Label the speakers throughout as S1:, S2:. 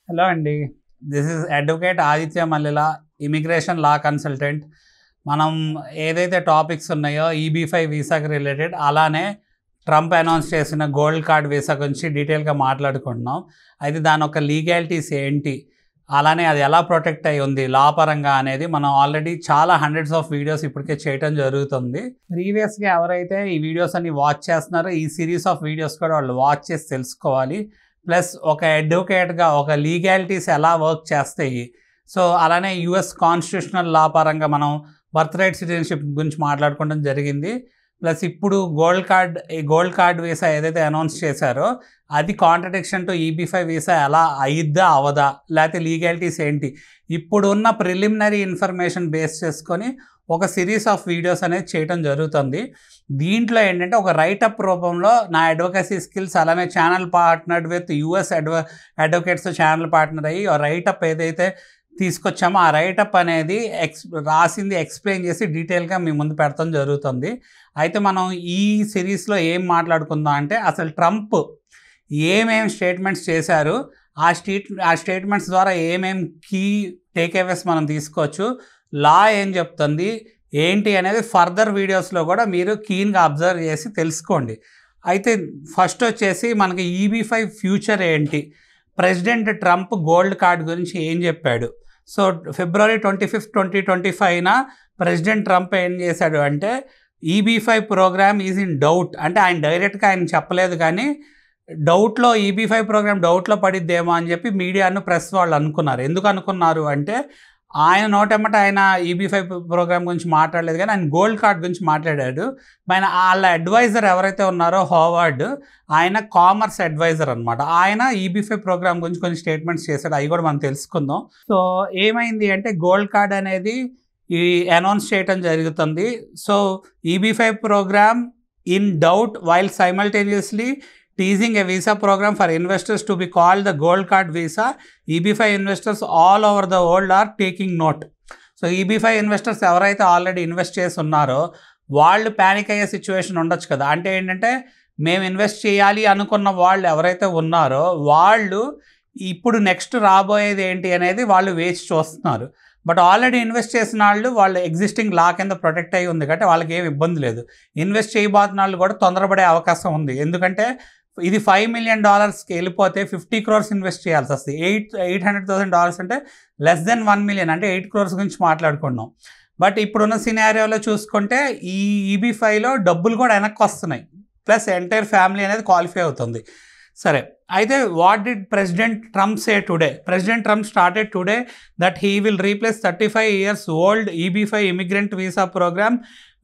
S1: Hello అండి. This is advocate Aditya Mallela, immigration law consultant. మనం ఏదైతే టాపిక్స్ ఉన్నాయో EB-5 వీసాకి రిలేటెడ్, అలానే ట్రంప్ అనౌన్స్ చేసిన గోల్డ్ కార్డ్ వీసా గురించి డీటెయిల్గా మాట్లాడుకుంటున్నాం. అయితే దాని ఒక లీగాలిటీస్ ఏంటి, అలానే అది ఎలా ప్రొటెక్ట్ అయి ఉంది లా పరంగా అనేది మనం ఆల్రెడీ చాలా హండ్రెడ్స్ ఆఫ్ వీడియోస్ ఇప్పటికే చేయడం జరుగుతుంది. ప్రీవియస్గా ఎవరైతే ఈ వీడియోస్ అన్ని వాచ్ చేస్తున్నారో ఈ సిరీస్ ఆఫ్ వీడియోస్ కూడా వాళ్ళు వాచ్ చేసి తెలుసుకోవాలి. ప్లస్ ఒక అడ్వకేట్గా ఒక లీగాలిటీస్ ఎలా వర్క్ చేస్తాయి, సో అలానే US కాన్స్టిట్యూషనల్ లా పరంగా మనం బర్త్ రైట్ సిటిజన్షిప్ గురించి మాట్లాడుకోవడం జరిగింది. ప్లస్ ఇప్పుడు గోల్డ్ కార్డ్ వీసా ఏదైతే అనౌన్స్ చేశారో అది కాంట్రడిక్షన్ టు EB-5 వీసా ఎలా అయిద్దా అవదా, లేకపోతే లీగాలిటీస్ ఏంటి, ఇప్పుడు ఉన్న ప్రిలిమినరీ ఇన్ఫర్మేషన్ బేస్ చేసుకొని ఒక సిరీస్ ఆఫ్ వీడియోస్ అనేది చేయడం జరుగుతుంది. దీంట్లో ఏంటంటే ఒక రైటప్ రూపంలో నా అడ్వకసీ స్కిల్స్, అలానే channel partnered with US advocates channel partner అయ్యి రైటప్ ఏదైతే తీసుకొచ్చామో ఆ రైటప్ అనేది రాసింది ఎక్స్ప్లెయిన్ చేసి డీటెయిల్గా మీ ముందు పెడతాం జరుగుతుంది. అయితే మనం ఈ సిరీస్లో ఏం మాట్లాడుకుందాం అంటే అసలు ట్రంప్ ఏమేం స్టేట్మెంట్స్ చేశారు, ఆ స్టేట్మెంట్స్ ద్వారా ఏమేం కీ టేక్అవేస్ మనం తీసుకోవచ్చు, లా ఏం చెప్తుంది ఏంటి అనేది ఫర్దర్ వీడియోస్లో కూడా మీరు కీన్గా అబ్జర్వ్ చేసి తెలుసుకోండి. అయితే ఫస్ట్ వచ్చేసి మనకి EB-5 ఫ్యూచర్ ఏంటి, ప్రెసిడెంట్ ట్రంప్ గోల్డ్ కార్డ్ గురించి ఏం చెప్పాడు. సో February 25, 2025 ప్రెసిడెంట్ ట్రంప్ ఏం చేశాడు అంటే EB-5 program is in doubt, అంటే ఆయన డైరెక్ట్గా ఆయన చెప్పలేదు కానీ డౌట్లో EB-5 ప్రోగ్రామ్ డౌట్లో పడిద్దేమో అని చెప్పి మీడియాను ప్రెస్ వాళ్ళు అనుకున్నారు. ఎందుకు అనుకున్నారు అంటే ఆయన నోటెమ్మట ఆయన EB-5 ప్రోగ్రామ్ గురించి మాట్లాడలేదు కానీ ఆయన గోల్డ్ కార్డ్ గురించి మాట్లాడాడు. వాళ్ళ అడ్వైజర్ ఎవరైతే ఉన్నారో హోవార్డ్, ఆయన కామర్స్ అడ్వైజర్ అనమాట. ఆయన EB-5 ప్రోగ్రామ్ గురించి కొన్ని స్టేట్మెంట్స్ చేశాడు, అవి కూడా మనం తెలుసుకుందాం. సో ఏమైంది అంటే గోల్డ్ కార్డ్ అనేది అనౌన్స్ చేయడం జరుగుతుంది. So EB-5 programme in doubt while simultaneously teasing a visa program for investors to be called the gold card visa. EB-5 investors all over the world are taking note. So EB-5 investors ఎవరైతే already invest చేసి ఉన్నారో వాళ్ళు panic అయ్యే situation ఉండొచ్చు కదా. అంటే ఏంటంటే మేము ఇన్వెస్ట్ చేయాలి అనుకున్న వాళ్ళు ఎవరైతే ఉన్నారో వాళ్ళు ఇప్పుడు నెక్స్ట్ రాబోయేది ఏంటి అనేది వాళ్ళు వేచి చూస్తున్నారు. బట్ ఆల్రెడీ ఇన్వెస్ట్ చేసిన వాళ్ళు ఎగ్జిస్టింగ్ లా కింద ప్రొటెక్ట్ అయ్యి ఉంది కాబట్టి వాళ్ళకి ఏమి ఇబ్బంది లేదు. ఇన్వెస్ట్ చేయబోతున్న వాళ్ళు కూడా తొందరపడే అవకాశం ఉంది. ఎందుకంటే ఇది $5 million వెళ్ళిపోతే 50 crores ఇన్వెస్ట్ చేయాల్సి వస్తుంది. $800,000 అంటే లెస్ దెన్ 1 million, అంటే 8 crores గురించి మాట్లాడుకున్నాం. బట్ ఇప్పుడున్న సినారియోలో చూసుకుంటే ఈ EB-5లో డబ్బులు కూడా వెనక్కి వస్తున్నాయి, ప్లస్ ఎంటైర్ ఫ్యామిలీ అనేది క్వాలిఫై అవుతుంది. సరే, అయితే what did President Trump say today? President Trump started today that he will replace 35 years old EB-5 immigrant visa programme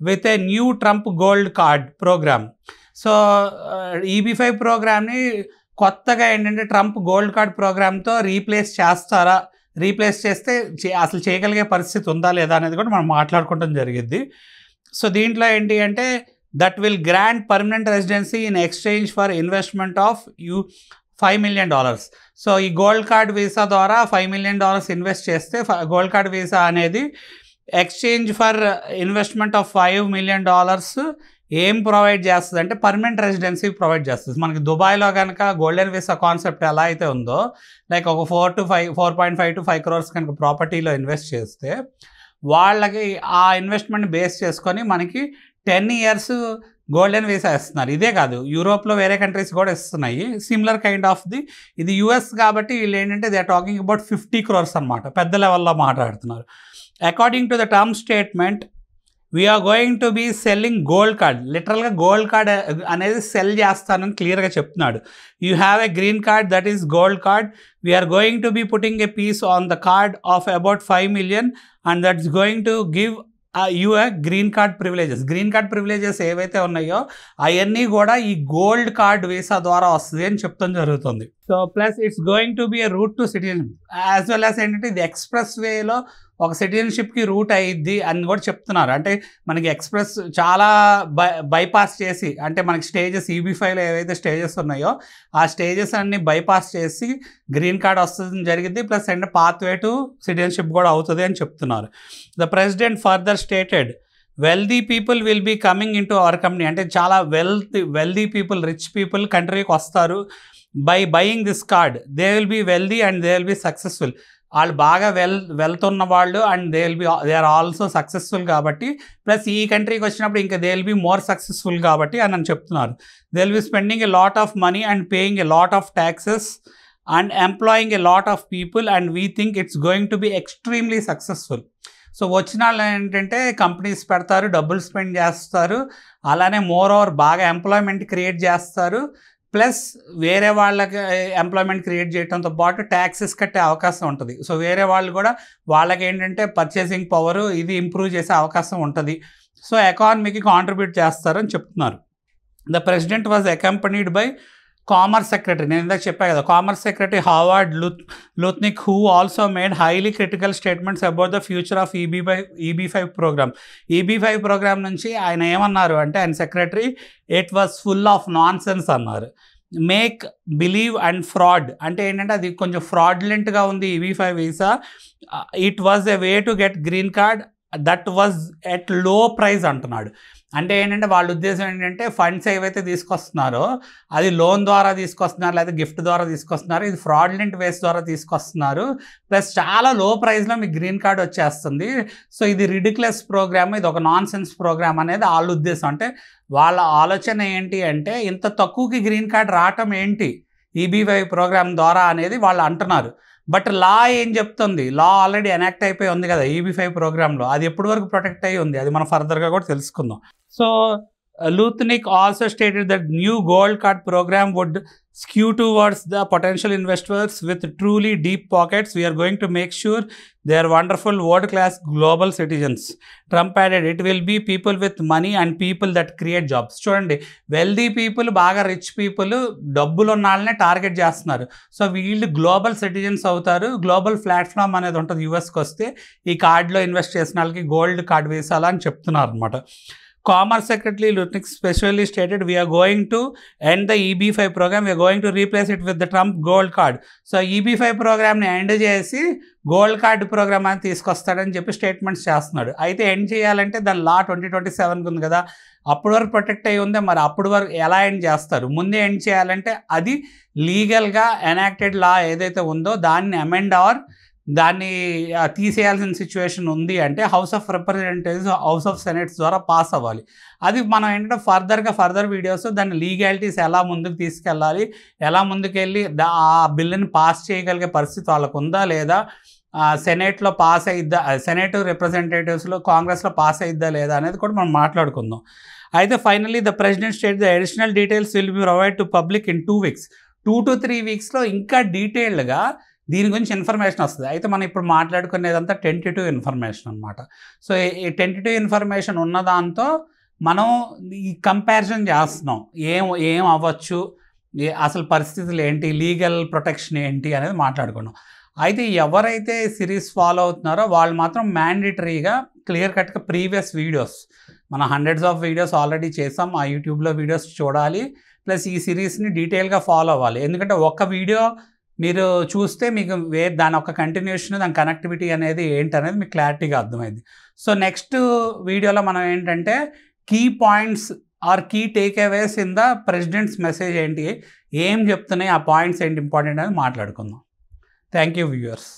S1: with a new Trump gold card programme. So EB-5 ప్రోగ్రామ్ని కొత్తగా ఏంటంటే Trump gold card ప్రోగ్రామ్తో replace చేస్తారా, replace చేస్తే అసలు చేయగలిగే పరిస్థితి ఉందా లేదా అనేది కూడా మనం మాట్లాడుకోవడం జరిగింది. సో దీంట్లో ఏంటి అంటే that will grant permanent residency in exchange for investment of $5 million. So ఈ గోల్డ్ కార్డ్ వీసా ద్వారా $5 million ఇన్వెస్ట్ చేస్తే గోల్డ్ కార్డ్ వీసా అనేది exchange for investment of $5 million ఏం ప్రొవైడ్ చేస్తుంది అంటే పర్మనెంట్ రెసిడెన్సీ ప్రొవైడ్ చేస్తుంది. మనకి దుబాయ్లో కనుక గోల్డెన్ వీసా కాన్సెప్ట్ ఎలా అయితే ఉందో, లైక్ ఒక 4.5 to 5 crores కనుక ప్రాపర్టీలో ఇన్వెస్ట్ చేస్తే వాళ్ళకి ఆ ఇన్వెస్ట్మెంట్ బేస్ చేసుకొని మనకి 10 years గోల్డెన్ వీసా ఇస్తున్నారు. ఇదే కాదు, యూరోప్లో వేరే కంట్రీస్ కూడా ఇస్తున్నాయి సిమిలర్ కైండ్ ఆఫ్ ది. ఇది US కాబట్టి వీళ్ళు ఏంటంటే they are talking about 50 crores అనమాట, పెద్ద లెవెల్లో మాట్లాడుతున్నారు. According to the term statement we're going to be selling gold card, లిటరల్గా గోల్డ్ కార్డ్ అనేది సెల్ చేస్తానని క్లియర్గా చెప్తున్నాడు. You have a green card that is gold card, we're going to be putting a piece on the card of about 5 million and that's going to give green card privileges. Green card privileges ఏవైతే ఉన్నాయో అవన్నీ కూడా ఈ gold card visa ద్వారా వస్తుంది అని చెప్తాం జరుగుతుంది. So plus it's going to be a route to citizenship as well as ఏంటంటే ఇది ఎక్స్ప్రెస్ వేలో ఒక సిటిజన్షిప్కి రూట్ అయ్యిద్ది అని కూడా చెప్తున్నారు. అంటే మనకి ఎక్స్ప్రెస్ చాలా బైపాస్ చేసి, అంటే మనకి స్టేజెస్ EB-5లో ఏవైతే స్టేజెస్ ఉన్నాయో ఆ స్టేజెస్ అన్ని బైపాస్ చేసి గ్రీన్ కార్డ్ వస్తుంది జరిగింది, plus and pathway to citizenship కూడా అవుతుంది అని చెప్తున్నారు. The President further stated wealthy people will be coming in to our company. అంటే చాలా వెల్దీ పీపుల్, రిచ్ పీపుల్ కంట్రీకి వస్తారు. By buying this card they will be wealthy and they will be successful. వాళ్ళు బాగా వెళ్తున్న వాళ్ళు and they are also successful కాబట్టి, plus ఈ కంట్రీకి వచ్చినప్పుడు ఇంకా they will be more successful కాబట్టి అని చెప్తున్నారు. They will be spending a lot of money and paying a lot of taxes and employing a lot of people and we think it's going to be extremely successful. So వచ్చిన వాళ్ళు ఏంటంటే companies పెడతారు, డబ్బులు spend చేస్తారు, అలానే moreover బాగా employment create చేస్తారు, plus వేరే వాళ్ళకి ఎంప్లాయ్మెంట్ క్రియేట్ చేయడంతో పాటు ట్యాక్సెస్ కట్టే అవకాశం ఉంటుంది. సో వేరే వాళ్ళు కూడా వాళ్ళకి ఏంటంటే పర్చేసింగ్ పవర్ ఇది ఇంప్రూవ్ చేసే అవకాశం ఉంటుంది. సో ఎకానమీకి కాంట్రిబ్యూట్ చేస్తారని చెప్తున్నారు. The president was accompanied by commerce secretary. నేను ఇందాక చెప్పా కదా, commerce secretary Harvard Lutnick, who also made highly critical statements about the future of EB5 program. EB5 program నుంచి ఆయన ఏమన్నారు అంటే, ఆయన secretary, it was full of nonsense అన్నారు. మేక్ బిలీవ్ అండ్ ఫ్రాడ్ అంటే ఏంటంటే అది కొంచెం ఫ్రాడ్లెంట్గా ఉంది EB5 visa. It was a way to get green card that was at లో ప్రైజ్ అంటున్నాడు. అంటే ఏంటంటే వాళ్ళ ఉద్దేశం ఏంటంటే ఫండ్స్ ఏవైతే తీసుకొస్తున్నారో అది లోన్ ద్వారా తీసుకొస్తున్నారు, లేదా గిఫ్ట్ ద్వారా తీసుకొస్తున్నారు, ఇది ఫ్రాడ్లెంట్ వేస్ ద్వారా తీసుకొస్తున్నారు, ప్లస్ చాలా లో ప్రైస్లో మీకు గ్రీన్ కార్డ్ వచ్చేస్తుంది. సో ఇది రిడిక్యులస్ ప్రోగ్రామ్, ఇది ఒక నాన్ సెన్స్ ప్రోగ్రామ్ అనేది వాళ్ళ ఉద్దేశం. అంటే వాళ్ళ ఆలోచన ఏంటి అంటే ఇంత తక్కువకి గ్రీన్ కార్డ్ రావటం ఏంటి EB5 ప్రోగ్రామ్ ద్వారా అనేది వాళ్ళు అంటున్నారు. బట్ లా ఏం చెప్తుంది? లా ఆల్రెడీ ఎనాక్ట్ అయిపోయి ఉంది కదా EB5 ప్రోగ్రాంలో, అది ఎప్పటి వరకు ప్రొటెక్ట్ అయ్యి ఉంది, అది మనం ఫర్దర్గా కూడా తెలుసుకుందాం. So Lutnick also stated that new gold card program would skew towards the potential investors with truly deep pockets. We are going to make sure they are wonderful world-class global citizens. Trump added, it will be people with money and people that create jobs. చూడండి, wealthy people, బాగా rich people, డబ్బులు ఉన్న వాళ్ళనే target చేస్తున్నారు. So వీళ్ళు global citizens అవుతారు. Global platform అనేది ఉంటుంది యూఎస్కి వస్తే, ఈ కార్డులో ఇన్వెస్ట్ చేసిన వాళ్ళకి గోల్డ్ కార్డ్ వేసాలా అని చెప్తున్నారు అనమాట. Commerce Secretary Lutnick specially stated, we are going to end the EB5 program, we are going to replace it with the Trump gold card. So EB5 ప్రోగ్రామ్ని ఎండ్ చేసి గోల్డ్ కార్డ్ ప్రోగ్రామ్ అని తీసుకొస్తాడని చెప్పి statements చేస్తున్నాడు. అయితే end చేయాలంటే దాని లా 2027 ఉంది కదా, అప్పటి వరకు ప్రొటెక్ట్ అయ్యి ఉందే, మరి అప్పటి వరకు ఎలా ఎండ్ చేస్తారు? ముందే ఎండ్ చేయాలంటే అది లీగల్గా ఎనాక్టెడ్ లా ఏదైతే ఉందో దాన్ని అమెండ్ ఆర్ దాన్ని తీసేయాల్సిన సిచ్యువేషన్ ఉంది అంటే house of representatives, house of senates ద్వారా పాస్ అవ్వాలి. అది మనం ఏంటంటే ఫర్దర్ వీడియోస్ దాన్ని లీగాలిటీస్ ఎలా ముందుకు తీసుకెళ్ళాలి, ఎలా ముందుకెళ్ళి ఆ బిల్లుని పాస్ చేయగలిగే పరిస్థితి వాళ్ళకు ఉందా లేదా, సెనేట్లో పాస్ అయిద్దా, సెనేట్ రిప్రజెంటేటివ్స్లో కాంగ్రెస్లో పాస్ అయిద్దా లేదా అనేది కూడా మనం మాట్లాడుకుందాం. అయితే finally the president state the additional details will be provide to public in 2 weeks. 2 to 3 weeksలో ఇంకా డీటెయిల్డ్గా దీని గురించి ఇన్ఫర్మేషన్ వస్తుంది. అయితే మనం ఇప్పుడు మాట్లాడుకునేదంతా టెంటేటివ్ ఇన్ఫర్మేషన్ అనమాట. సో ఈ టెంటేటివ్ ఇన్ఫర్మేషన్ ఉన్న దాంతో మనం ఈ కంపారిజన్ చేస్తున్నాం, ఏం అవ్వచ్చు, అసలు పరిస్థితులు ఏంటి, లీగల్ ప్రొటెక్షన్ ఏంటి అనేది మాట్లాడుకున్నాం. అయితే ఎవరైతే సిరీస్ ఫాలో అవుతున్నారో వాళ్ళు మాత్రం మ్యాండేటరీగా క్లియర్ కట్గా ప్రీవియస్ వీడియోస్, మనం హండ్రెడ్స్ ఆఫ్ వీడియోస్ ఆల్రెడీ చేసాం, ఆ యూట్యూబ్లో వీడియోస్ చూడాలి, ప్లస్ ఈ సిరీస్ని డీటెయిల్గా ఫాలో అవ్వాలి. ఎందుకంటే ఒక్క వీడియో మీరు చూస్తే మీకు దాని ఒక కంటిన్యూషన్, దాని కనెక్టివిటీ అనేది ఏంటనేది మీకు క్లారిటీగా అర్థమైంది. సో నెక్స్ట్ వీడియోలో మనం ఏంటంటే key points or key takeaways in the president's message ఏంటి, ఏం చెప్తున్నాయి, ఆ పాయింట్స్ ఏంటి ఇంపార్టెంట్ అనేది మాట్లాడుకుందాం. Thank you viewers.